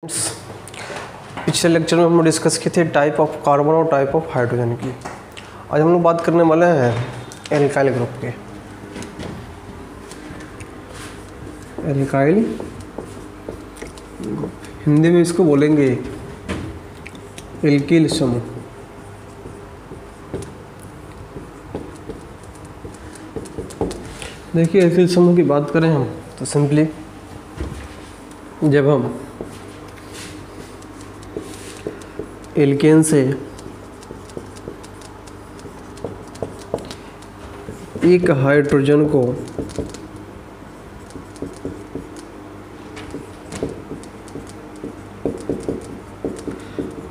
पिछले लेक्चर में हम डिस्कस किए थे टाइप ऑफ कार्बन और टाइप ऑफ हाइड्रोजन की। आज हम लोग बात करने वाले हैं एल्काइल ग्रुप के। एल्काइल हिंदी में इसको बोलेंगे एल्किल समूह। देखिए एल्किल समूह की बात करें हम तो सिंपली जब हम एल्केन से एक हाइड्रोजन को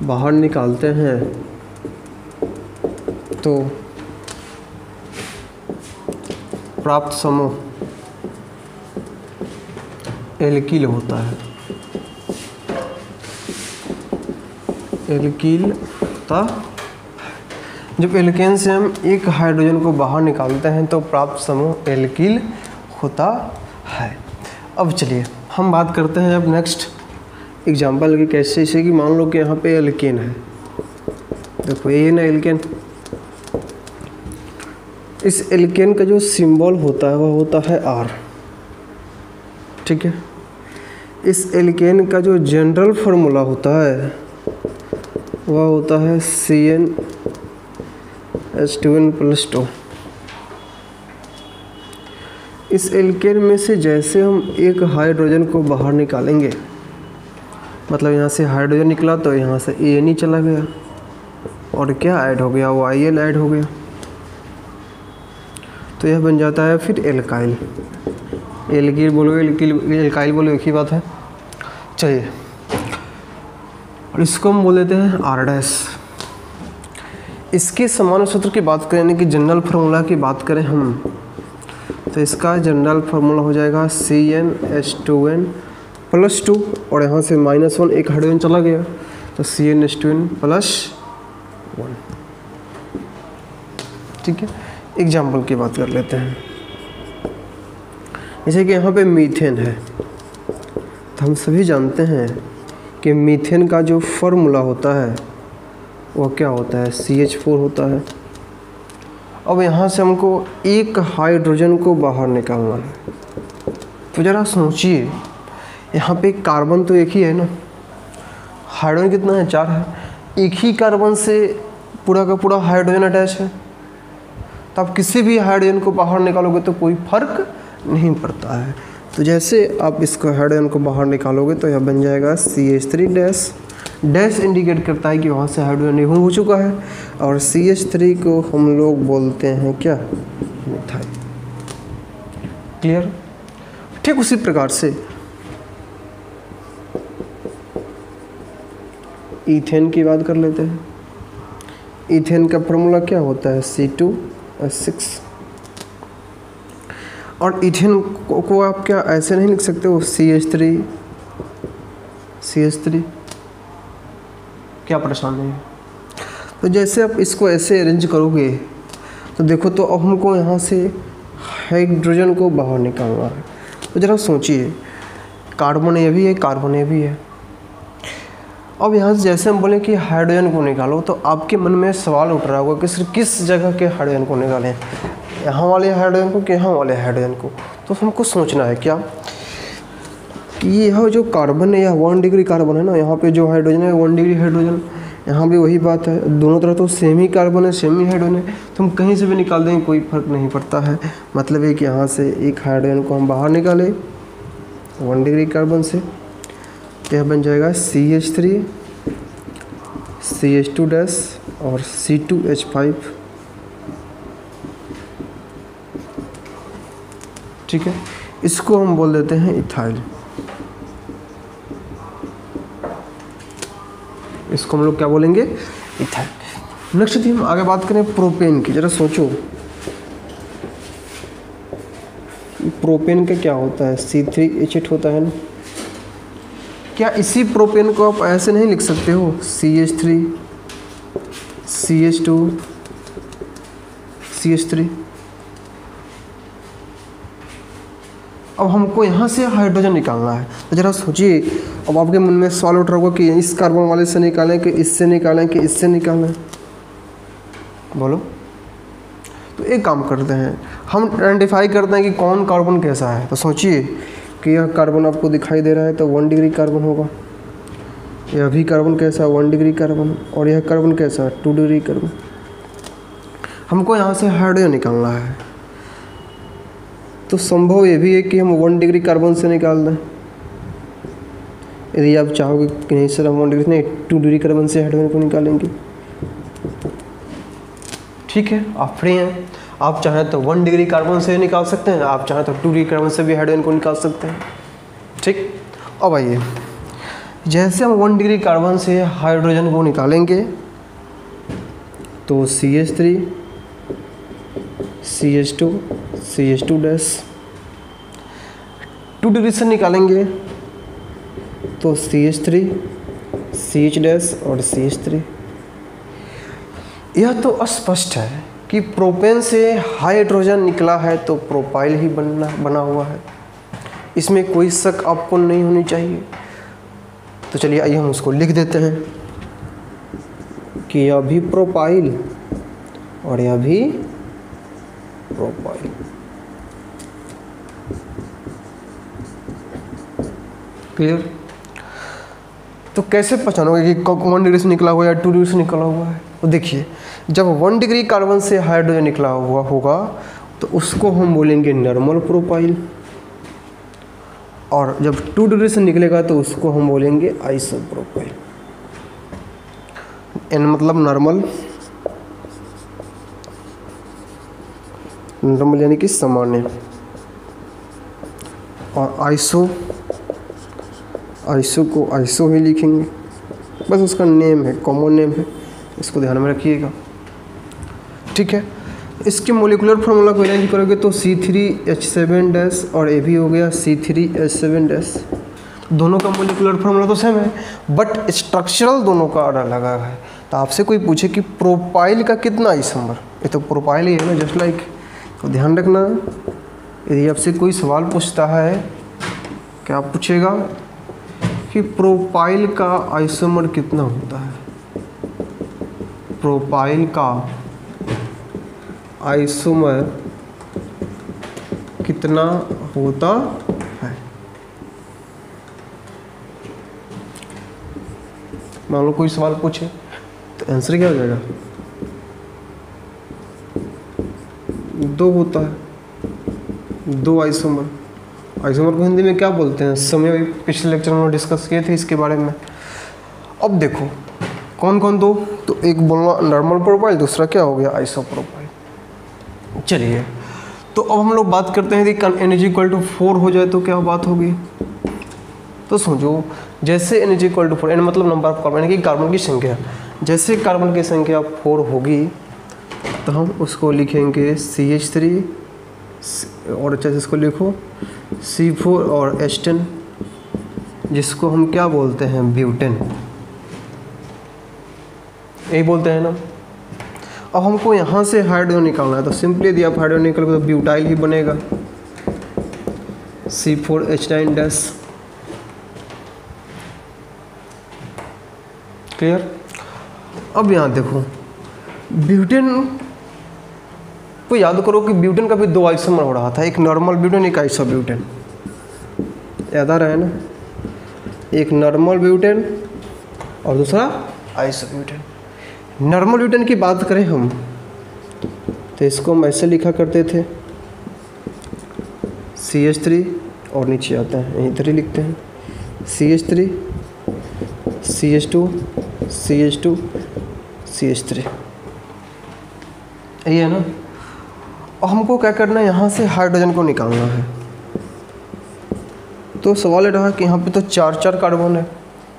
बाहर निकालते हैं तो प्राप्त समूह एल्किल होता है। एल्किल होता जब एल्केन से हम एक हाइड्रोजन को बाहर निकालते हैं तो प्राप्त समूह एल्किल होता है। अब चलिए हम बात करते हैं अब नेक्स्ट एग्जांपल की। कैसे, जैसे कि मान लो कि यहाँ पे एल्केन है, देखो ये ना एल्केन। इस एल्केन का जो सिंबल होता है वह होता है आर, ठीक है। इस एल्केन का जो जनरल फार्मूला होता है वह होता है CnH2n+2। इस एल्केन में से जैसे हम एक हाइड्रोजन को बाहर निकालेंगे, मतलब यहाँ से हाइड्रोजन निकला तो यहाँ से AN चला गया और क्या ऐड हो गया, YN ऐड हो गया, तो यह बन जाता है फिर एल्काइल। एल्किल बोलो एल्काइल बोलो एक ही बात है। चलिए और इसको हम बोल देते हैं R'। इसके समान सूत्र की बात करें, यानी कि जनरल फार्मूला की बात करें हम, तो इसका जनरल फार्मूला हो जाएगा CnH2n+2 और यहाँ से -1 एक हाइड्रोजन चला गया तो CnH2n+1, ठीक है। एग्जाम्पल की बात कर लेते हैं, जैसे कि यहाँ पे मीथेन है, तो हम सभी जानते हैं कि मीथेन का जो फार्मूला होता है वो क्या होता है, CH4 होता है। अब यहाँ से हमको एक हाइड्रोजन को बाहर निकालना है, तो ज़रा सोचिए, यहाँ पे कार्बन तो एक ही है ना, हाइड्रोजन कितना है, 4 है। एक ही कार्बन से पूरा का पूरा हाइड्रोजन अटैच है, तो आप किसी भी हाइड्रोजन को बाहर निकालोगे तो कोई फर्क नहीं पड़ता है। तो जैसे आप इसको हाइड्रोजन को बाहर निकालोगे तो यह बन जाएगा CH3-। डैश इंडिकेट करता है कि वहाँ से हाइड्रोजन रिमूव हो चुका है, और CH3 को हम लोग बोलते हैं क्या, मिथाइल। क्लियर। ठीक उसी प्रकार से ईथेन की बात कर लेते हैं। ईथेन का फार्मूला क्या होता है, C2H6। और ईथेन को आप क्या ऐसे नहीं लिख सकते हो, CH3, क्या परेशानी है। तो जैसे आप इसको ऐसे अरेंज करोगे तो देखो, तो अब हमको यहाँ से हाइड्रोजन को बाहर निकालना है। तो ज़रा सोचिए, कार्बन ये भी है, कार्बन ये भी है। अब यहाँ से जैसे हम बोलें कि हाइड्रोजन को निकालो, तो आपके मन में सवाल उठ रहा होगा कि सिर्फ किस जगह के हाइड्रोजन को निकालें, यहाँ वाले हाइड्रोजन को कि यहाँ वाले हाइड्रोजन को। तो हमको सोचना है क्या कि यह जो कार्बन है, यह 1 डिग्री कार्बन है ना, यहाँ पे जो हाइड्रोजन है 1 डिग्री हाइड्रोजन, यहाँ भी वही बात है, दोनों तरह तो सेम ही कार्बन है, सेम ही हाइड्रोजन है, तो हम कहीं से भी निकाल देंगे कोई फर्क नहीं पड़ता है। मतलब है कि यहाँ से एक हाइड्रोजन को हम बाहर निकालें 1 डिग्री कार्बन से, यह बन जाएगा CH3, CH2- और C2H5, ठीक है। इसको हम बोल देते हैं इथाइल। इसको हम लोग क्या बोलेंगे, इथाइल। नेक्स्ट हम आगे बात करें प्रोपेन की। जरा सोचो, प्रोपेन का क्या होता है, C3H8 होता है ना। क्या इसी प्रोपेन को आप ऐसे नहीं लिख सकते हो, CH3, CH2, CH3। अब हमको यहाँ से हाइड्रोजन निकालना है, तो ज़रा सोचिए। अब आपके मन में सवाल उठ रहा होगा कि इस कार्बन वाले से निकालें कि इससे निकालें कि इससे निकालें, बोलो। तो एक काम करते हैं, हम आइडेंटिफाई करते हैं कि कौन कार्बन कैसा है। तो सोचिए कि यह कार्बन आपको दिखाई दे रहा है तो 1 डिग्री कार्बन होगा, यह भी कार्बन कैसा 1 डिग्री कार्बन, और यह कार्बन कैसा 2 डिग्री कार्बन। हमको यहाँ से हाइड्रोजन निकालना है, तो संभव ये भी है कि हम 1 डिग्री कार्बन से निकाल दें। यदि आप चाहोगे कि नहीं सर हम 1 डिग्री नहीं 2 डिग्री कार्बन से हाइड्रोजन को निकालेंगे, ठीक है, आप फ्री हैं। आप चाहें तो 1 डिग्री कार्बन से निकाल सकते हैं, आप चाहें तो 2 डिग्री कार्बन से भी हाइड्रोजन को निकाल सकते हैं, ठीक। अब आइए, जैसे हम 1 डिग्री कार्बन से हाइड्रोजन को निकालेंगे तो CH3 CH2 CH2 dash, 2 degree से निकालेंगे तो CH3 CH डैश और CH3। यह तो स्पष्ट है कि प्रोपेन से हाइड्रोजन निकला है तो प्रोपाइल ही बना हुआ है, इसमें कोई शक आपको नहीं होनी चाहिए। तो चलिए आइए हम उसको लिख देते हैं कि यह भी प्रोपाइल और यह भी प्रोपाइल। क्लियर? तो कैसे पहचानोगे कि 1 डिग्री से निकला हुआ है या 2 डिग्री से निकला हुआ है? तो देखिए, जब 1 डिग्री कार्बन से हाइड्रोजन निकला हुआ होगा तो उसको हम बोलेंगे नॉर्मल प्रोपाइल, और जब 2 डिग्री से निकलेगा तो उसको हम बोलेंगे आइसोप्रोपाइल। एन मतलब नॉर्मल यानी कि सामान्य, और आइसो को आइसो ही लिखेंगे, बस उसका नेम है, कॉमन नेम है, इसको ध्यान में रखिएगा, ठीक है। इसके मोलिकुलर फार्मूला को अरेंज करोगे तो C3H7 डैश और ये भी हो गया C3H7 डैश। दोनों का मोलिकुलर फार्मूला तो सेम है, बट स्ट्रक्चरल दोनों का अलग अलग है। तो आपसे कोई पूछे कि प्रोपाइल का कितना आइसोमर, ये तो प्रोपाइल ही है ना, जस्ट लाइक। तो ध्यान रखना, यदि आपसे कोई सवाल पूछता है, क्या पूछेगा कि प्रोपाइल का आइसोमर कितना होता है, प्रोपाइल का आइसोमर कितना होता है। मान लो कोई सवाल पूछे तो आंसर क्या हो जाएगा? 2 होता है, 2 आइसोमर। आइसोमर को हिंदी में क्या बोलते हैं, समय पिछले लेक्चर में डिस्कस किए थे इसके बारे में। अब देखो कौन कौन 2, तो एक बोलना नॉर्मल प्रोपाइल, दूसरा क्या हो गया आइसोप्रोपाइल। चलिए, तो अब हम लोग बात करते हैं कि N=4 हो जाए तो क्या बात होगी। तो समझो, जैसे N=4, N मतलब नंबर ऑफ कार्बन, यानी कि कार्बन की संख्या, जैसे कार्बन की संख्या 4 होगी तो हम उसको लिखेंगे CH3 और अच्छे से इसको लिखो C4 और H10, जिसको हम क्या बोलते हैं ब्यूटेन, यही बोलते हैं ना। अब हमको यहाँ से हाइड्रोजन निकालना है, तो सिंपली यदि आप हाइड्रोजन निकालोगे तो ब्यूटाइल ही बनेगा C4H9 डैश। क्लियर? अब यहाँ देखो, ब्यूटेन को याद करो कि ब्यूटेन का भी 2 आइसोमर हो रहा था, एक नॉर्मल ब्यूटेन, एक आइसोब्यूटेन, याद आ रहा है ना, एक नॉर्मल ब्यूटेन और दूसरा आइसोब्यूटेन। नॉर्मल ब्यूटेन की बात करें हम तो इसको हम ऐसे लिखा करते थे CH3 और नीचे आता है इधर ही लिखते हैं CH3 CH2 CH2 CH3, यही है ना। और हमको क्या करना है, यहाँ से हाइड्रोजन को निकालना है। तो सवाल ये रहा कि यहाँ पे तो 4 कार्बन है,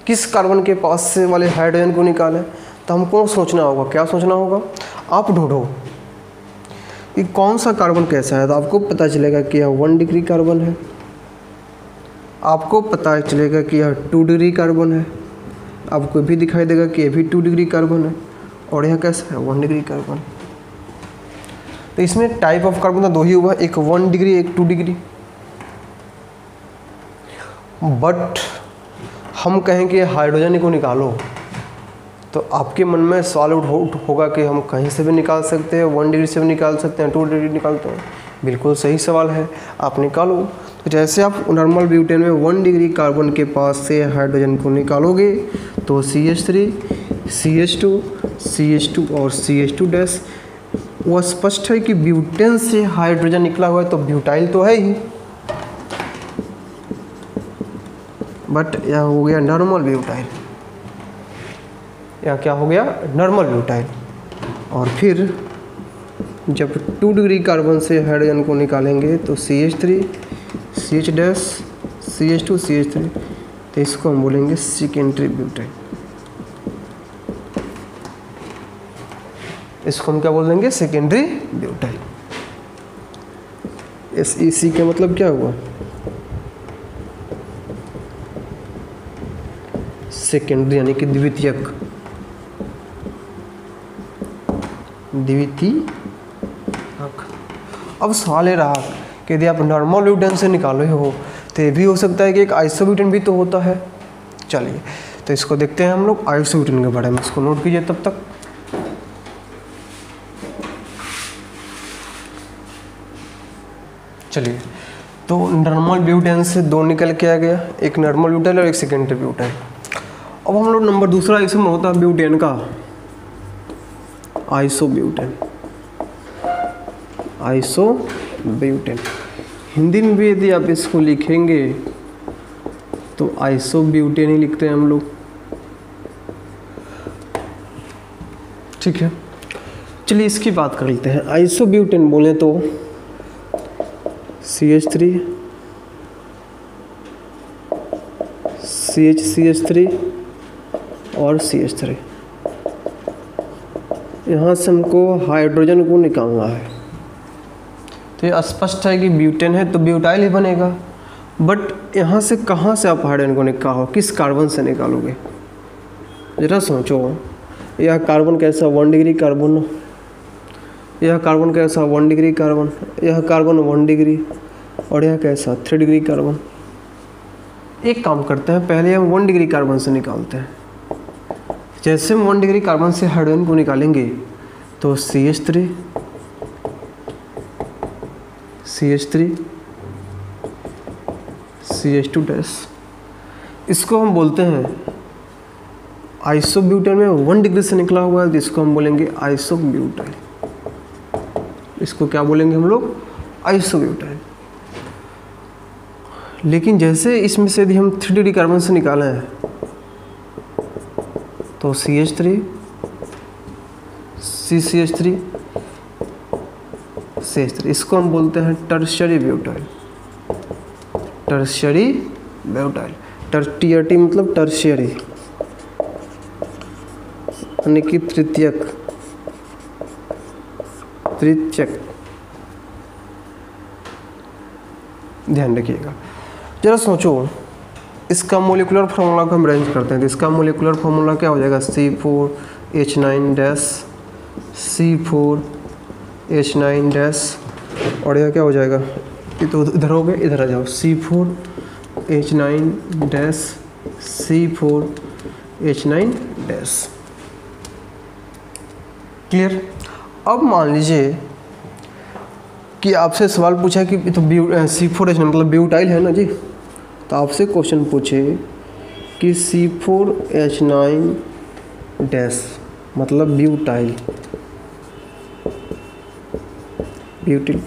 किस कार्बन के पास से वाले हाइड्रोजन को निकालें। तो हमको सोचना होगा, क्या सोचना होगा, आप ढूंढो कि कौन सा कार्बन कैसा है। तो आपको पता चलेगा कि यह 1 डिग्री कार्बन है, आपको पता चलेगा कि यह 2 डिग्री कार्बन है, आपको भी दिखाई देगा कि यह भी 2 डिग्री कार्बन है, और यह कैसा है 1 डिग्री कार्बन। तो इसमें टाइप ऑफ कार्बन तो 2 ही हुआ, एक 1 डिग्री एक 2 डिग्री। बट हम कहें कि हाइड्रोजन को निकालो, तो आपके मन में सवाल होगा कि हम कहीं से भी निकाल सकते हैं, 1 डिग्री से भी निकाल सकते हैं, 2 डिग्री निकालते हैं। बिल्कुल सही सवाल है, आप निकालो। तो जैसे आप नॉर्मल ब्यूटेन में 1 डिग्री कार्बन के पास से हाइड्रोजन को निकालोगे तो CH3, CH2, CH2 और CH2 डैश, वो स्पष्ट है कि ब्यूटेन से हाइड्रोजन निकला हुआ है तो ब्यूटाइल तो है ही, बट यह हो गया नॉर्मल ब्यूटाइल, या क्या हो गया नॉर्मल ब्यूटाइल। और फिर जब 2 डिग्री कार्बन से हाइड्रोजन को निकालेंगे तो CH3, CH dash, CH2, CH3, तो इसको हम बोलेंगे सेकेंडरी ब्यूटाइल। इसको हम क्या बोल देंगे, सेकेंडरी ब्यूटाइल। SEC का मतलब क्या हुआ, सेकेंडरी यानी कि द्वितीयक, द्वितीयक। अब सवाल ये रहा कि यदि आप नॉर्मल ब्यूटेन से निकाले हो तो ये भी हो सकता है कि एक आइसोब्यूटेन भी तो होता है। चलिए तो इसको देखते हैं हम लोग आइसोब्यूटेन के बारे में, इसको नोट कीजिए तब तक। चलिए तो नॉर्मल ब्यूटेन से 2 निकल के आ गया, एक नॉर्मल ब्यूटाइल और एक सेकेंडरी ब्यूटाइल। अब हम लोग नंबर दूसरा इसमें होता है ब्यूटेन का आइसोब्यूटेन, आइसोब्यूटेन। हिंदी में भी यदि आप इसको लिखेंगे तो आइसोब्यूटेन ही लिखते हैं हम लोग, ठीक है। चलिए इसकी बात कर लेते हैं। आइसोब्यूटेन बोले तो CH3, CH3 और CH3, यहाँ से हमको हाइड्रोजन को निकालना है। तो ये स्पष्ट है कि ब्यूटेन है तो ब्यूटाइल ही बनेगा, बट यहाँ से कहाँ से आप हाइड्रोजन को निकालो, किस कार्बन से निकालोगे, जरा सोचो। यह कार्बन कैसा 1 डिग्री कार्बन, यह कार्बन कैसा 1 डिग्री कार्बन, यह कार्बन 1 डिग्री, और यह कैसा 3 डिग्री कार्बन। एक काम करते हैं, पहले हम 1 डिग्री कार्बन से निकालते हैं। जैसे हम 1 डिग्री कार्बन से हाइड्रोजन को निकालेंगे तो CH3, CH3, CH2 डैश, इसको हम बोलते हैं आइसोब्यूटेन में 1 डिग्री से निकला हुआ है, जिसको हम बोलेंगे आइसोब्यूटाइल। इसको क्या बोलेंगे हम लोग, आइसोब्यूटाइल। लेकिन जैसे इसमें से यदि हम 3 डिग्री कार्बन से निकाले हैं तो CH3, CH3, CH3, इसको हम बोलते हैं tertiary butyl, tertiary butyl. TRT मतलब टर्शियरी यानी कि तृतीयक, तृतीयक, ध्यान रखिएगा। जरा सोचो, इसका मोलिकुलर फार्मूला को हम अरेंज करते हैं तो इसका मोलिकुलर फार्मूला क्या हो जाएगा, C4H9 डैश, C4H9 डैश, और यह क्या हो जाएगा, ये तो इधर हो गए, इधर आ जाओ, C4H9 dash, C4H9 dash. Clear. अब मान लीजिए कि आपसे सवाल पूछा कि तो C4H9 मतलब ब्यूटाइल है ना जी, तो आपसे क्वेश्चन पूछे कि C4H9 डैश मतलब ब्यूटाइल, ब्यूटिल।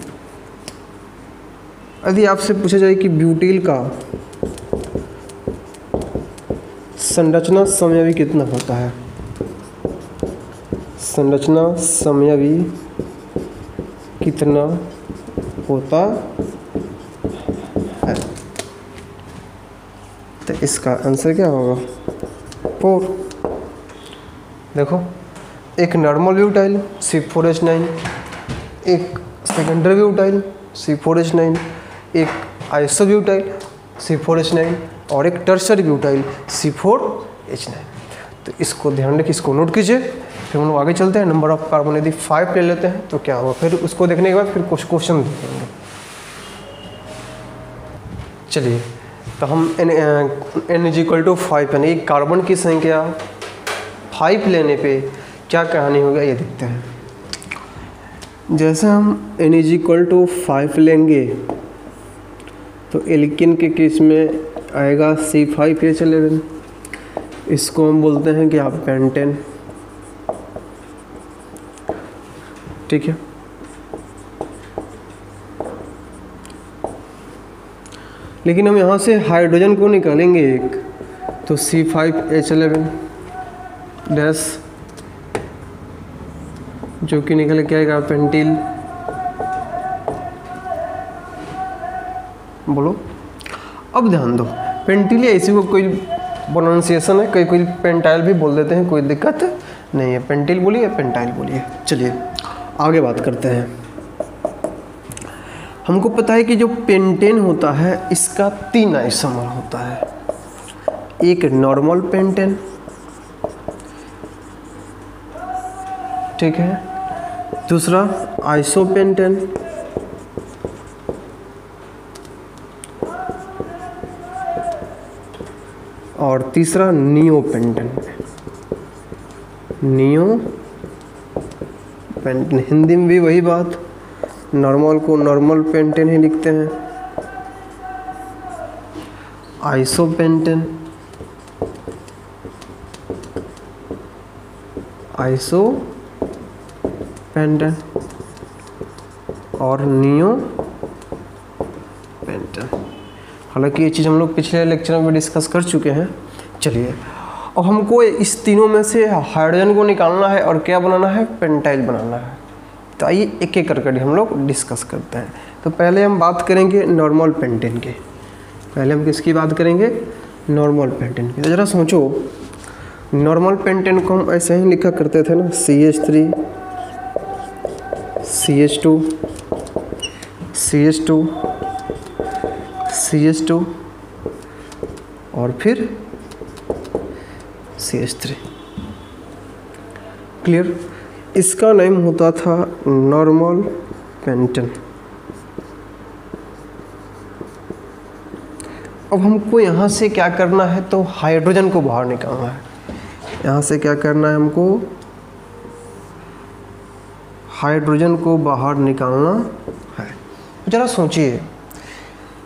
यदि आपसे पूछा जाए कि ब्यूटिल का संरचना समयावधि कितना होता है, संरचना समयावधि कितना होता है, तो इसका आंसर क्या होगा, 4। देखो, एक नॉर्मल ब्यूटाइल C4H9, एक सेकेंडरी ब्यूटाइल C4H9, एक आइसोब्यूटाइल C4H9 और एक टर्शियरी ब्यूटाइल C4H9। तो इसको ध्यान रखिए, इसको नोट कीजिए। फिर हम लोग आगे चलते हैं। नंबर ऑफ कार्बन यदि 5 ले लेते हैं तो क्या होगा, फिर उसको देखने के बाद फिर कुछ क्वेश्चन देखेंगे। चलिए तो हम n इज इक्वल टू 5 यानी कार्बन की संख्या 5 लेने पे क्या कहानी होगा ये देखते हैं। जैसे हम n इज इक्वल टू 5 लेंगे तो एल्कीन के केस में आएगा C5H11, इसको हम बोलते हैं कि आप पेंटेन, ठीक है। लेकिन हम यहाँ से हाइड्रोजन को निकालेंगे एक, तो C5H11 डैश, जो कि निकल के आएगा पेंटिल। बोलो, अब ध्यान दो, पेंटिल या इसी को कोई प्रोनाउंसिएशन है, कोई पेंटाइल भी बोल देते हैं, कोई दिक्कत नहीं है। पेंटिल बोलिए, पेंटाइल बोलिए। चलिए आगे बात करते हैं। हमको पता है कि जो पेंटेन होता है इसका 3 आइसोमर होता है, एक नॉर्मल पेंटेन, ठीक है, दूसरा आइसोपेंटेन, और तीसरा नियोपेंटेन। नियोपेंटेन हिंदी में भी वही बात, नॉर्मल को नॉर्मल पेंटेन ही लिखते हैं, आइसोपेंटेन और नियोपेंटेन। हालांकि ये चीज़ हम लोग पिछले लेक्चर में भी डिस्कस कर चुके हैं। चलिए अब हमको इस तीनों में से हाइड्रोजन को निकालना है और क्या बनाना है, पेंटाइल बनाना है। तो आइए एक एक करके हम लोग डिस्कस करते हैं। तो पहले हम बात करेंगे नॉर्मल पेंटेन के। पहले हम किसकी बात करेंगे, नॉर्मल पेंटेन की। तो ज़रा सोचो, नॉर्मल पेंटेन को हम ऐसे ही लिखा करते थे ना, CH3 CH2 CH2 CH2 और फिर CH3। क्लियर? इसका नेम होता था नॉर्मल पेंटेन। अब हमको यहाँ से क्या करना है, तो हाइड्रोजन को बाहर निकालना है। यहाँ से क्या करना है हमको, हाइड्रोजन को बाहर निकालना है। ज़रा सोचिए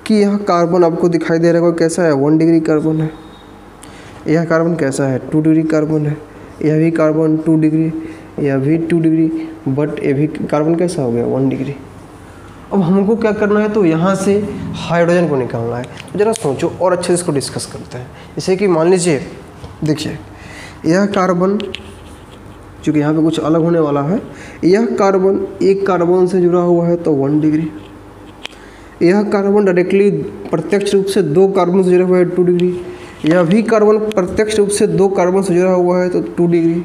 कि यह कार्बन आपको दिखाई दे रहा है कैसा है, 1 डिग्री कार्बन है। यह कार्बन कैसा है, 2 डिग्री कार्बन है। यह भी कार्बन 2 डिग्री, यह भी 2 डिग्री, बट ये भी कार्बन कैसा हो गया, 1 डिग्री। अब हमको क्या करना है, तो यहाँ से हाइड्रोजन को निकालना है। तो ज़रा सोचो और अच्छे से इसको डिस्कस करते हैं। जैसे कि मान लीजिए, देखिए यह कार्बन, चूँकि यहाँ पे कुछ अलग होने वाला है, यह कार्बन एक कार्बन से जुड़ा हुआ है तो 1 डिग्री। यह कार्बन डायरेक्टली प्रत्यक्ष रूप से 2 कार्बन से जुड़ा हुआ है 2 डिग्री। यह भी कार्बन प्रत्यक्ष रूप से 2 कार्बन से जुड़ा हुआ है तो 2 डिग्री।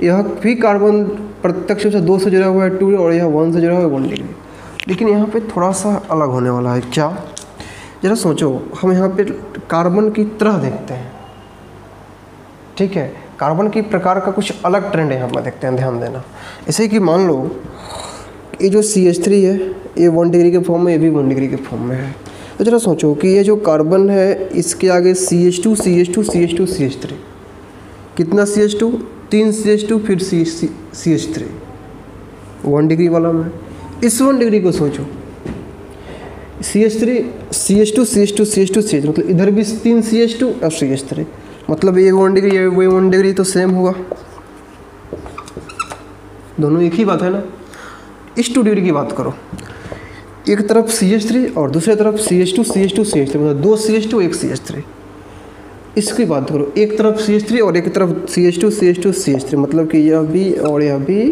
यह भी कार्बन प्रत्यक्ष रूप से 2 से जुड़ा हुआ है 2 डिग्री, और यह 1 से जुड़ा हुआ है 1 डिग्री। लेकिन यहाँ पे थोड़ा सा अलग होने वाला है। क्या? ज़रा सोचो, हम यहाँ पे कार्बन की तरह देखते हैं, ठीक है। कार्बन की प्रकार का कुछ अलग ट्रेंड यहाँ पर देखते हैं, ध्यान देना। ऐसे कि मान लो ये जो CH3 है ये 1 डिग्री के फॉर्म में, ये भी 1 डिग्री के फॉर्म में है। तो ज़रा सोचो कि ये जो कार्बन है इसके आगे CH2 CH2 CH2 CH3, कितना CH2, 3 CH2 फिर CH3, 1 डिग्री वाला में। इस 1 डिग्री को सोचो, CH3 CH2 CH2 CH2 CH3, मतलब इधर भी 3 CH2 और CH3, मतलब ये 1 डिग्री ये 1 डिग्री तो सेम होगा, दोनों एक ही बात है ना। इस 2 डिग्री की बात करो, एक तरफ CH3 और दूसरी तरफ CH2 CH2 CH3, मतलब 2 CH2 1 CH3। इसकी बात करो, एक तरफ CH3 और एक तरफ CH2 CH2 CH3, मतलब कि यह भी और यह भी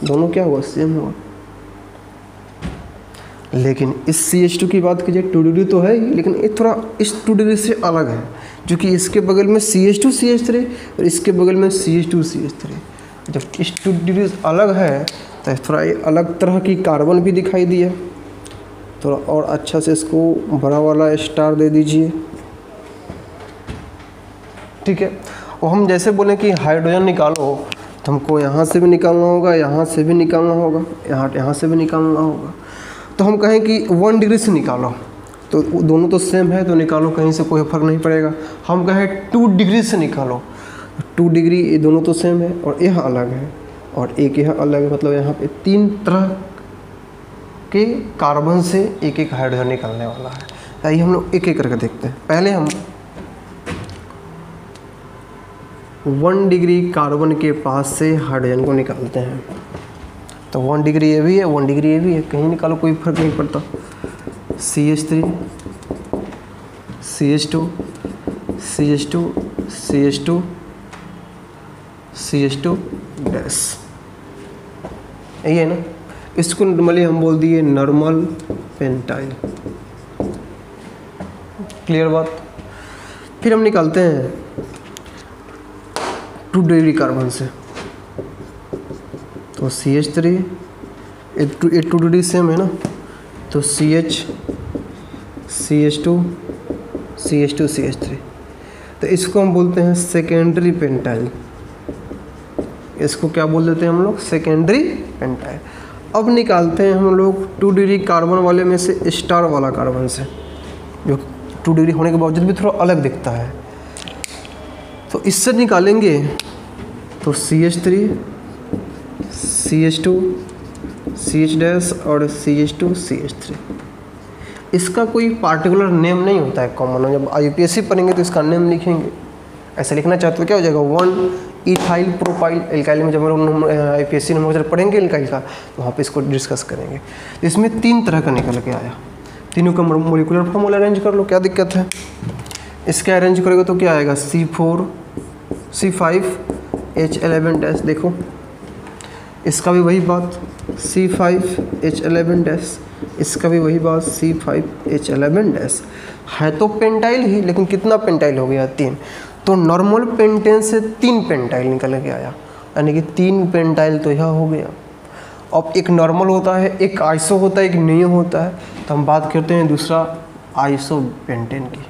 दोनों क्या हुआ, सेम हुआ। लेकिन इस CH2 की बात कीजिए, 2 डिग्री तो है ही, लेकिन ये थोड़ा इस 2 डिग्री से अलग है, जो कि इसके बगल में CH2 CH3 और इसके बगल में CH2 CH3। जब इस 2 डिग्री अलग है तो थोड़ा ये अलग तरह की कार्बन भी दिखाई दिया। थोड़ा और अच्छा से इसको बड़ा वाला स्टार दे दीजिए, ठीक है। और हम जैसे बोलें कि हाइड्रोजन निकालो, तो हमको यहाँ से भी निकालना होगा, यहाँ से भी निकालना होगा, यहाँ से भी निकालना होगा। तो हम कहें कि 1 डिग्री से निकालो, तो दोनों तो सेम है, तो निकालो, कहीं से कोई फर्क नहीं पड़ेगा। हम कहें 2 डिग्री से निकालो, 2 डिग्री, ये दोनों तो सेम है और यह अलग है और एक यह अलग है, मतलब यहाँ पे 3 तरह के कार्बन से एक एक हाइड्रोजन निकलने वाला है। आइए हम लोग एक एक करके देखते हैं। पहले हम 1 डिग्री कार्बन के पास से हाइड्रोजन को निकालते हैं। तो 1 डिग्री ये भी है, 1 डिग्री ये भी है, कहीं निकालो कोई फर्क नहीं पड़ता। CH3 CH2 CH2 CH2 CH2 dash, यही है ना। इसको नॉर्मली हम बोल दिए नॉर्मल पेंटाइल। क्लियर बात। फिर हम निकालते हैं 2 डिग्री कार्बन से, तो CH3, ये 2 डिग्री सेम है ना, तो CH CH2 CH2 CH3, तो इसको हम बोलते हैं सेकेंडरी पेंटाइल। इसको क्या बोल देते हैं हम लोग? Secondary pentyl. अब निकालते हैं हम लोग 2 डिग्री कार्बन वाले में से स्टार वाला कार्बन से, जो 2 डिग्री होने के बावजूद भी थोड़ा अलग दिखता है। तो इससे निकालेंगे तो CH3 CH2 CH डैश और CH2 CH3। इसका कोई पार्टिकुलर नेम नहीं होता है कॉमन। जब IUPAC पढ़ेंगे तो इसका नेम लिखेंगे। ऐसे लिखना चाहते हो क्या हो जाएगा? 1 इथाइल प्रोपाइल एल्काइल में जब हम लोग IUPAC नंबर पढ़ेंगे एल्काइल का, तो वहाँ पे इसको डिस्कस करेंगे। तो इसमें 3 तरह का निकल के आया, तीनों का मोलिकुलर फॉर्मूला अरेंज कर लो, क्या दिक्कत है? इसका अरेंज करोगे तो क्या आएगा? C4 C5H11 dash. देखो इसका भी वही बात, C5H11 डैश, इसका भी वही बात, C5H11 डैश। है तो पेंटाइल ही, लेकिन कितना पेंटाइल हो गया? 3। तो नॉर्मल पेंटेन से 3 पेंटाइल निकल के आया, यानी कि 3 पेंटाइल तो यह हो गया। अब एक नॉर्मल होता है, एक आइसो होता है, एक नियो होता है। तो हम बात करते हैं दूसरा आइसो पेंटेन की,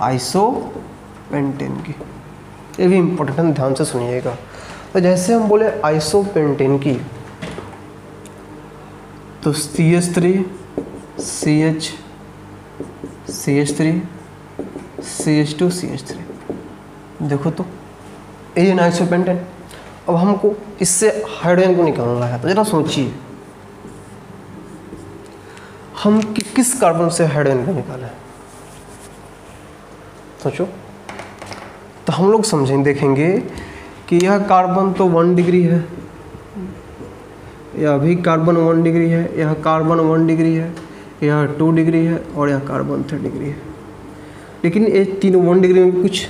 आइसो पेंटेन की। ये भी इम्पोर्टेंट, ध्यान से सुनिएगा। तो जैसे हम बोले आइसो पेंटेन की, तो CH3 CH CH3 CH2 CH3। देखो तो ये ना आइसो पेंटेन। अब हमको इससे हाइड्रोजन को निकालना है, तो जरा सोचिए हम किस कार्बन से हाइड्रोजन को निकालें? सोचो। तो हम लोग समझें, देखेंगे कि यह कार्बन तो 1 डिग्री है, यह भी कार्बन 1 डिग्री है, यह कार्बन 1 डिग्री है, यह 2 डिग्री है और यह कार्बन 3 डिग्री है। लेकिन ये तीनों 1 डिग्री में कुछ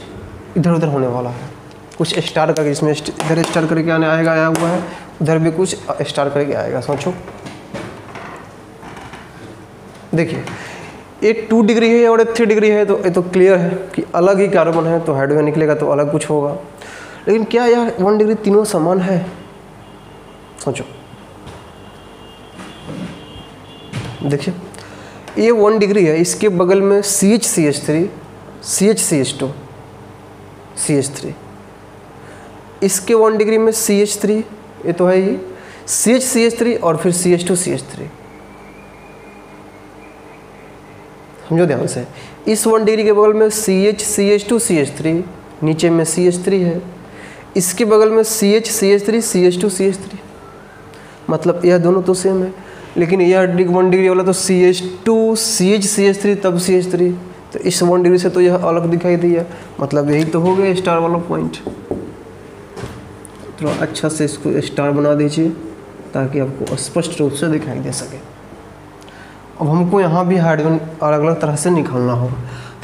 इधर उधर होने वाला है, कुछ स्टार करके, इसमें इधर स्टार करके आने आएगा, आया हुआ है, उधर भी कुछ स्टार करके आएगा। सोचो, देखिए ये 2 डिग्री है और 3 डिग्री है, तो ये तो क्लियर है कि अलग ही कार्बन है, तो हाइड्रोजन निकलेगा तो अलग कुछ होगा। लेकिन क्या यह 1 डिग्री तीनों समान है? सोचो, देखिए ये 1 डिग्री है, इसके बगल में CH CH2 CH3, इसके 1 डिग्री में CH3, ये तो है ही, CH3 और फिर CH2 CH3। समझो ध्यान से, इस 1 डिग्री के बगल में CH2 CH3, नीचे में CH3 है, इसके बगल में CH3 CH2 CH3, मतलब यह दोनों तो सेम है। लेकिन यह 1 डिग्री वाला तो CH2 CH3 तब CH3, तो इस 1 डिग्री से तो यह अलग दिखाई दिया, मतलब यही तो हो गया स्टार वाला पॉइंट। थोड़ा अच्छा से इसको स्टार बना दीजिए ताकि आपको स्पष्ट रूप से दिखाई दे सके। अब हमको यहाँ भी हाइड्रोजन अलग अलग तरह से निकालना होगा।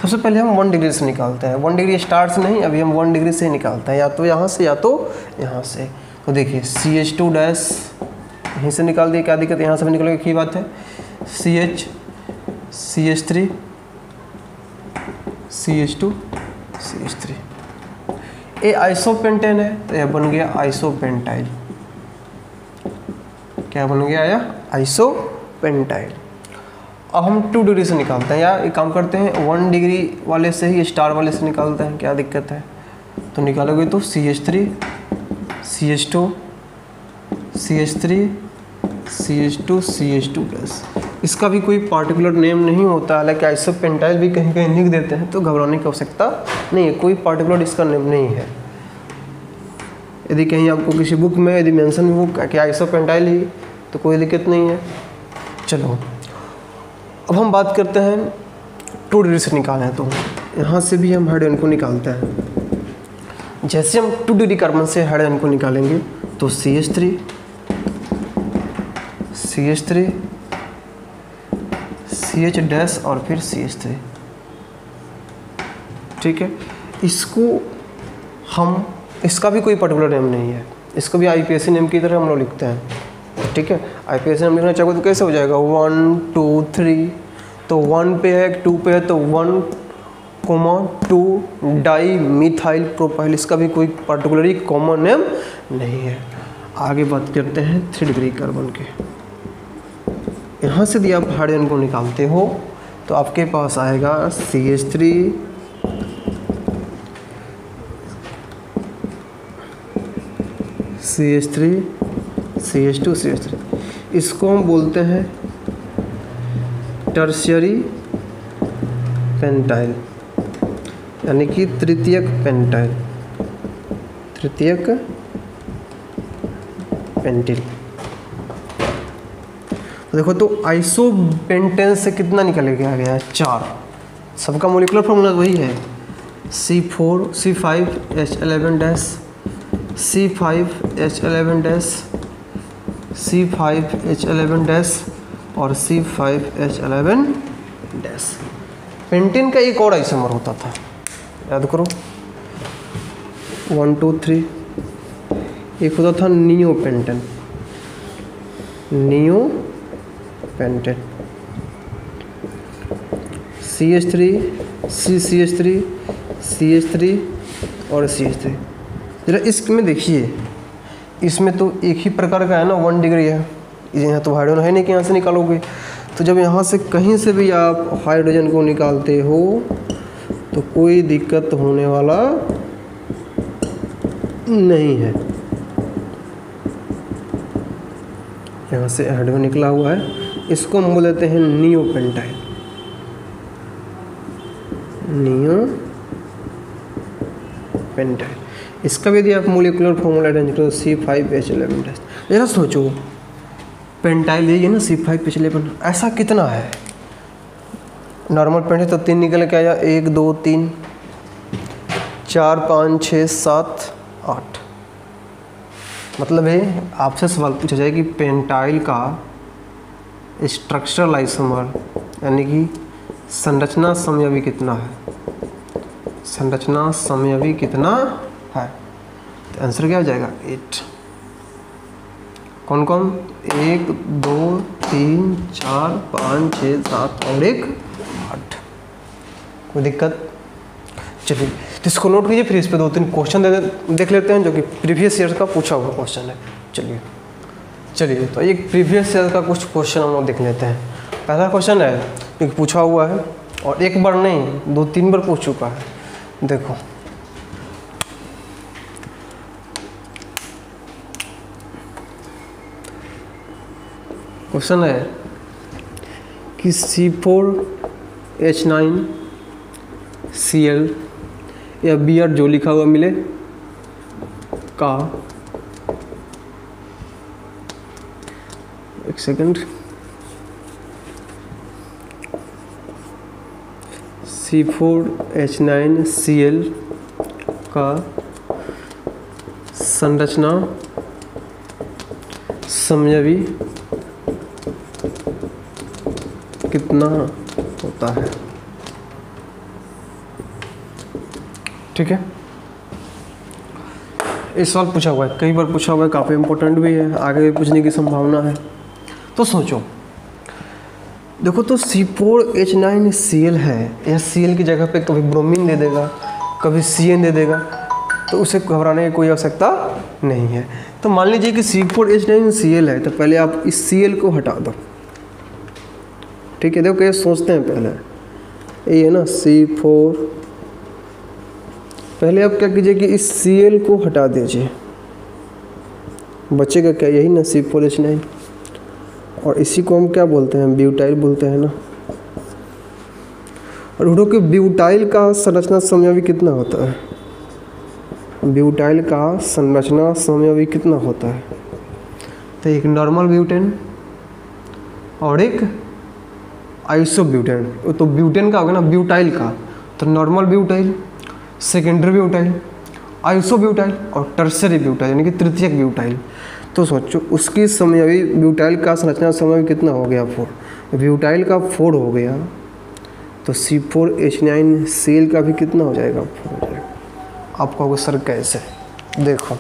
सबसे पहले हम 1 डिग्री से निकालते हैं, 1 डिग्री स्टार से नहीं, अभी हम 1 डिग्री से ही निकालते हैं, या तो यहाँ से या तो यहाँ से। तो देखिए CH2 डैश यहीं से निकाल दिए, क्या दिक्कत है? यहाँ से भी निकलेगा, एक ही बात है। CH3 CH2 CH3, ये आइसोपेंटेन है, तो यह बन गया आइसोपेंटाइल। क्या बन गया? यह आइसोपेंटाइल। अब हम 2 डिग्री से निकालते हैं, या एक काम करते हैं 1 डिग्री वाले से ही स्टार वाले से निकालते हैं, क्या दिक्कत है? तो निकालोगे तो CH3 CH2 CH3 CH2 CH2 plus, इसका भी कोई पार्टिकुलर नेम नहीं होता, हालांकि आइसोपेंटाइल भी कहीं कहीं लिख देते हैं, तो घबराने की आवश्यकता नहीं है, कोई पार्टिकुलर इसका नेम नहीं है। यदि कहीं आपको किसी बुक में यदि मेंशन हो कि आइसोपेंटाइल ही, तो कोई दिक्कत नहीं है। चलो अब हम बात करते हैं 2 डिग्री से निकालें, तो यहाँ से भी हम हाइड्रोजन को निकालते हैं। जैसे हम 2 डिग्री कार्बन से हाइड्रोजन को निकालेंगे तो CH3 CH डैश और फिर CH3, ठीक है। इसका भी कोई पर्टिकुलर नेम नहीं है, इसको भी IPSC नेम की तरह हम लोग लिखते हैं, ठीक है। IPSC नेम लिखना चाहोगे तो कैसे हो जाएगा 1 2 3, तो 1 पे है 2 पे है तो 1,2 डाई मिथाइल प्रोपाइल, इसका भी कोई पर्टिकुलरली कॉमन नेम नहीं है। आगे बात करते हैं 3 डिग्री कार्बन के। यहाँ से यदि आप हाइड्रोजन को निकालते हो तो आपके पास आएगा CH3 CH2 CH3, इसको हम बोलते हैं टर्शियरी पेंटाइल, यानी कि तृतीयक पेंटाइल, तृतीयक पेंटिल। देखो तो आइसोपेंटेन से कितना निकल गया है 4, सबका मोलिकुलर फॉर्मूला वही है C5H11 dash C5H11 dash C5H11 dash और C5H11 डैश। पेंटेन का एक और आइसोमर होता था, याद करो 1 2 3, एक होता था neopentane, neopentane CH3 CH3 CH3 और CH3। जरा इसमें देखिए, इसमें तो एक ही प्रकार का है ना 1 डिग्री है, यहाँ तो हाइड्रोजन है नहीं कि यहाँ से निकालोगे। तो जब यहाँ से कहीं से भी आप हाइड्रोजन को निकालते हो तो कोई दिक्कत होने वाला नहीं है। यहाँ से हाइड्रोजन निकला हुआ है, इसको हम बोल देते हैं नियोपेंटाइल, नियोपेंटाइल। इसका भी यदि आप मोलिकुलर फॉर्मूला अरेंज करो C5H11 डैश। जरा सोचो पेंटाइल यही है ना C5H11, ऐसा कितना है? नॉर्मल पेंटाइल तो 3 निकल के आया, 1 2 3 4 5 6 7 8। मतलब है आपसे सवाल पूछा जाए कि पेंटाइल का स्ट्रक्चरल आइसोमर यानी कि संरचना समयावधि कितना है, संरचना समयावधि कितना है, तो आंसर क्या हो जाएगा 8। कौन कौन 1 2 3 4 5 6 7 और 1 8। कोई दिक्कत? चलिए तो इसको नोट कीजिए, फिर इस पे 2-3 क्वेश्चन देख लेते हैं जो कि प्रीवियस ईयर का पूछा हुआ क्वेश्चन है। चलिए तो एक प्रीवियस ईयर का कुछ क्वेश्चन हम लोग देख लेते हैं। पहला क्वेश्चन है एक पूछा हुआ है और एक बार नहीं 2-3 बार पूछ चुका है। देखो क्वेश्चन है कि C4H9Cl या Br जो लिखा हुआ मिले का, एक सेकंड, C4H9Cl का संरचना समयावधि कितना होता है। ठीक है, इस सवाल पूछा हुआ है, कई बार पूछा हुआ है, काफ़ी इंपॉर्टेंट भी है, आगे भी पूछने की संभावना है। तो सोचो, देखो तो C4H9Cl है, यह Cl की जगह पे कभी ब्रोमीन दे देगा, कभी Cn दे देगा, तो उसे घबराने की कोई आवश्यकता नहीं है। तो मान लीजिए कि C4H9Cl है, तो पहले आप इस Cl को हटा दो। ठीक है, देखो कैसे सोचते हैं, पहले ये है ना C4, पहले आप क्या कीजिए कि इस Cl को हटा दीजिए, बचेगा क्या, यही ना C4H9, और इसी को हम क्या बोलते हैं, ब्यूटाइल बोलते हैं ना। और उठो कि ब्यूटाइल का संरचना समयावधि कितना होता है, ब्यूटाइल का संरचना समयावधि कितना होता है। तो एक नॉर्मल ब्यूटेन और एक आइसोब्यूटेन। तो ब्यूटेन का होगा ना ब्यूटाइल का, तो normal butyl, secondary butyl, isobutyl और टर्सरी ब्यूटाइल यानी कि तृतीयक ब्यूटाइल। तो सोचो उसकी समयावधि, ब्यूटाइल का संरचना समयावधि कितना हो गया 4, ब्यूटाइल का 4 हो गया, तो C4H9 सेल का भी कितना हो जाएगा 4 हो जाएगा। आप कहोगे सर कैसे, देखो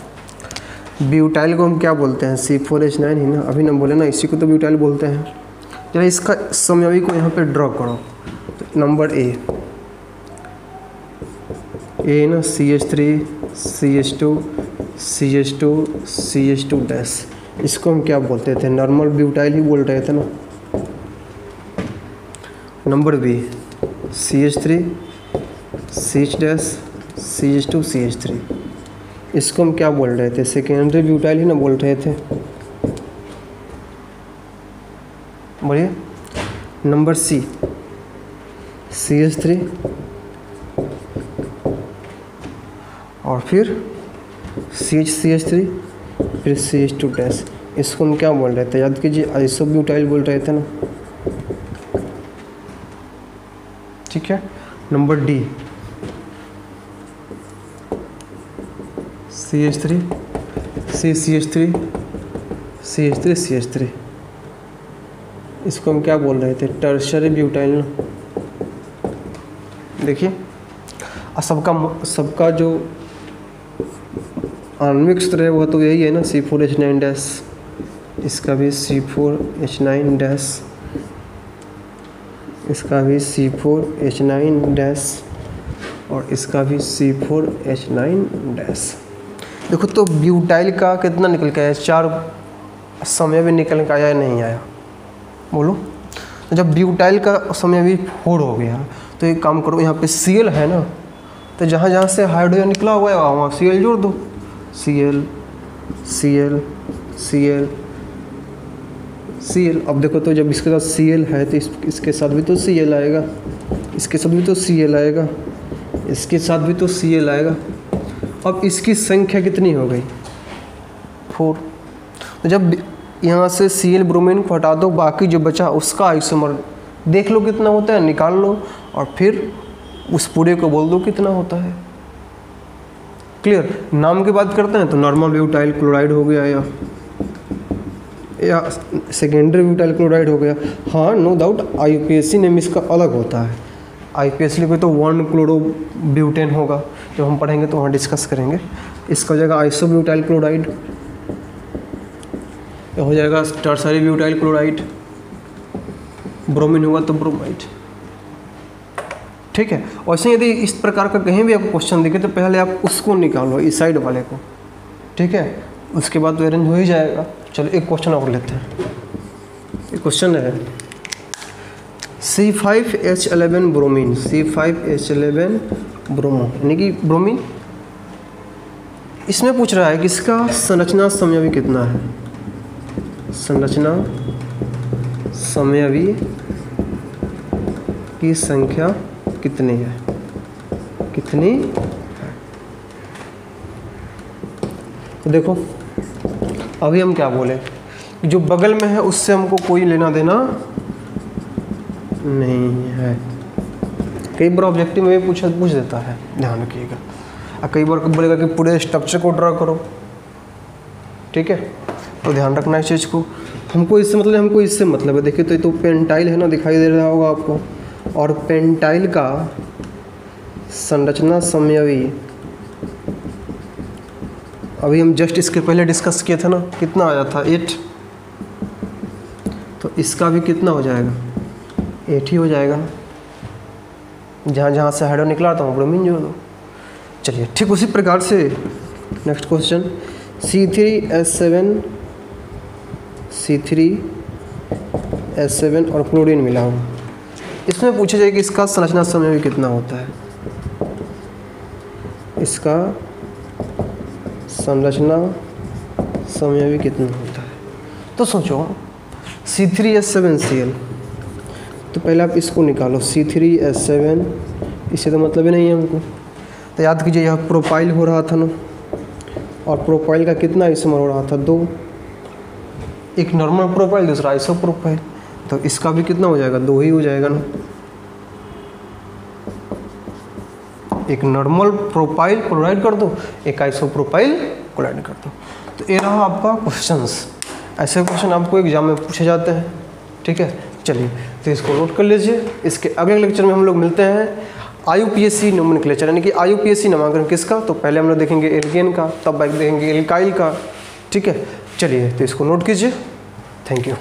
ब्यूटाइल को हम क्या बोलते हैं, C4H9 ही ना, अभी ना बोले ना, इसी को तो ब्यूटाइल बोलते हैं। जरा इसका समयावधि को यहाँ पे ड्रॉ करो, तो नंबर ए ना CH3 CH2 CH2 CH2 dash, इसको हम क्या बोलते थे, नॉर्मल ब्यूटाइल ही बोल रहे थे ना। Number B CH3 CH dash CH2 CH3, इसको हम क्या बोल रहे थे, सेकेंडरी ब्यूटाइल ही ना बोल रहे थे। बोलिए। नंबर सी CH3 और फिर CH3 फिर CH2 डैश, इसको हम क्या बोल रहे थे, याद कीजिए आइसोब्यूटाइल बोल रहे थे ना। ठीक है। Number D CH3 CH3 CH3 CH3, इसको हम क्या बोल रहे थे, टर्शरी ब्यूटाइल ना। देखिए सबका जो आणविक सूत्र है वह तो यही है ना, C4H9 डैश, इसका भी C4H9 डैश, इसका भी C4H9 डैश और इसका भी C4H9 डैश। देखो तो ब्यूटाइल का कितना निकल के आया, 4 समय भी निकल के आया या नहीं आया, बोलो। तो जब ब्यूटाइल का समय भी 4 हो गया, तो एक काम करो, यहाँ पे Cl है ना, तो जहाँ जहाँ से हाइड्रोजन निकला हुआ है वहाँ Cl जोड़ दो, Cl Cl Cl Cl। अब देखो तो जब इसके साथ Cl है तो इसके साथ भी तो Cl आएगा, इसके साथ भी तो Cl आएगा, इसके साथ भी तो Cl आएगा। अब इसकी संख्या कितनी हो गई 4। तो जब यहाँ से Cl ब्रोमीन को हटा दो, बाकी जो बचा उसका आइसोमर देख लो कितना होता है, निकाल लो और फिर उस पूरे को बोल दो कितना होता है। क्लियर। नाम की बात करते हैं तो नॉर्मल ब्यूटाइल क्लोराइड हो गया या सेकेंडरी ब्यूटाइल क्लोराइड हो गया। हाँ नो डाउट IUPAC नेम इसका अलग होता है, IUPAC पे तो 1 क्लोरो ब्यूटेन होगा, जब हम पढ़ेंगे तो वहाँ डिस्कस करेंगे। इसका हो जाएगा आइसोब्यूटाइल क्लोराइड, हो जाएगा टर्सरी ब्यूटाइल क्लोराइड, ब्रोमीन होगा तो ब्रोमाइड। ठीक है। वैसे यदि इस प्रकार का कहीं भी आपको क्वेश्चन दिखे तो पहले आप उसको निकालो, इस साइड वाले को, ठीक है, उसके बाद तो अरेंज हो ही जाएगा। चलो एक क्वेश्चन और लेते हैं। एक क्वेश्चन है C5H11 ब्रोमीन, C5H11 ब्रोमो यानी कि ब्रोमीन, इसमें पूछ रहा है कि इसका संरचना समयावधि कितना है, संरचना समयावधि की संख्या कितनी है, कितनी है। तो देखो अभी हम क्या बोले, जो बगल में है उससे हमको कोई लेना देना नहीं है। कई बार ऑब्जेक्टिव में पूछ देता है, ध्यान रखिएगा। और कई बार बोलेगा कि पूरे स्ट्रक्चर को ड्रा करो, ठीक है, तो ध्यान रखना इस चीज़ को। हमको इससे मतलब है। देखिए तो ये तो पेंटाइल है ना, दिखाई दे रहा होगा आपको, और पेंटाइल का संरचना समयावधि अभी हम जस्ट इसके पहले डिस्कस किए थे ना, कितना आया था 8, तो इसका भी कितना हो जाएगा 8 ही हो जाएगा। जहाँ जहाँ से हाइड्रो निकला था ब्रोमीन जोड़ दो। चलिए ठीक उसी प्रकार से नेक्स्ट क्वेश्चन C3H7 और क्लोरीन मिला हो, इसमें पूछा जाए कि इसका संरचना समयावधि कितना होता है, इसका संरचना समयावधि कितना होता है। तो सोचो C3H7Cl। तो पहले आप इसको निकालो, C3H7, इससे तो मतलब ही नहीं है हमको। तो याद कीजिए यह प्रोपाइल हो रहा था ना, और प्रोपाइल का कितना आइसोमर हो रहा था, 2। एक नॉर्मल प्रोपाइल, दूसरा आइसो प्रोपाइल, तो इसका भी कितना हो जाएगा, 2 ही हो जाएगा ना। एक नॉर्मल प्रोपाइल क्लोराइड कर दो, एक आइसो प्रोपाइल क्लोराइड कर दो। तो ये रहा आपका क्वेश्चंस। ऐसे क्वेश्चन आपको एग्जाम में पूछे जाते हैं, ठीक है। चलिए तो इसको नोट कर लीजिए। इसके अगले लेक्चर में हम लोग मिलते हैं IUPAC नोमेनक्लेचर, यानी कि IUPAC नामांकन किसका, तो पहले हम लोग देखेंगे एल्केन का, तब देखेंगे एल्काइल का, ठीक है। चलिए तो इसको नोट कीजिए। Thank you.